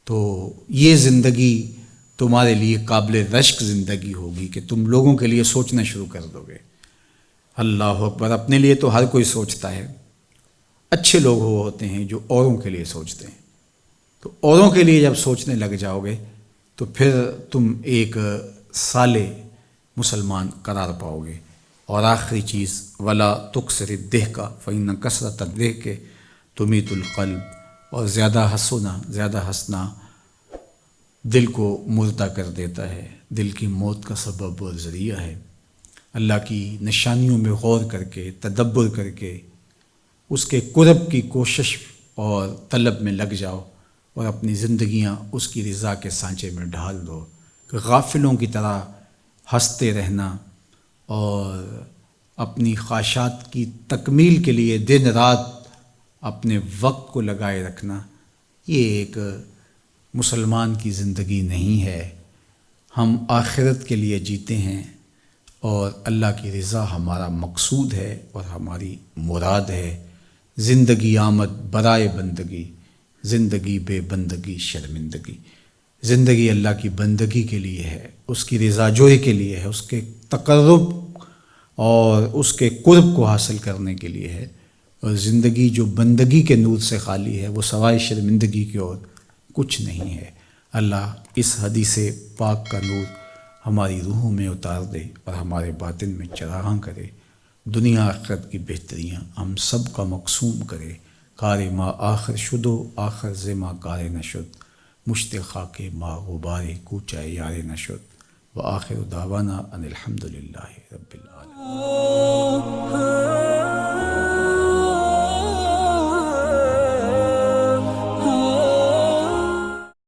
تو یہ زندگی تمہارے لیے قابل رشک زندگی ہوگی کہ تم لوگوں کے لیے سوچنا شروع کر دو گے۔ اللہ اکبر۔ اپنے لیے تو ہر کوئی سوچتا ہے، اچھے لوگ ہوتے ہیں جو اوروں کے لیے سوچتے ہیں، تو اوروں کے لیے جب سوچنے لگ جاؤ گے تو پھر تم ایک صالح مسلمان قرار پاؤ گے۔ اور آخری چیز ولا تکثر الضحک فإن کثرۃ الضحک تمیت القلب، اور زیادہ ہنسنا، زیادہ ہنسنا دل کو مردہ کر دیتا ہے، دل کی موت کا سبب اور ذریعہ ہے۔ اللہ کی نشانیوں میں غور کر کے، تدبر کر کے، اس کے قرب کی کوشش اور طلب میں لگ جاؤ اور اپنی زندگیاں اس کی رضا کے سانچے میں ڈھال دو۔ غافلوں کی طرح ہنستے رہنا اور اپنی خواہشات کی تکمیل کے لیے دن رات اپنے وقت کو لگائے رکھنا، یہ ایک مسلمان کی زندگی نہیں ہے۔ ہم آخرت کے لیے جیتے ہیں اور اللہ کی رضا ہمارا مقصود ہے اور ہماری مراد ہے۔ زندگی آمد برائے بندگی، زندگی بے بندگی شرمندگی۔ زندگی اللہ کی بندگی کے لیے ہے، اس کی رضا جوئی کے لیے ہے، اس کے تقرب اور اس کے قرب کو حاصل کرنے کے لیے ہے، اور زندگی جو بندگی کے نور سے خالی ہے وہ سوائے شرمندگی کی اور کچھ نہیں ہے۔ اللہ اس حدیث پاک کا نور ہماری روحوں میں اتار دے اور ہمارے باطن میں چراغاں کرے، دنیا آخرت کی بہتریاں ہم سب کا مقسوم کرے۔ کار ما آخر شدو آخر زما کار نشد، مشت خاک ما غبار کوچہ یار نشد، وآخر دعوانا ان الحمد للہ رب العالمین۔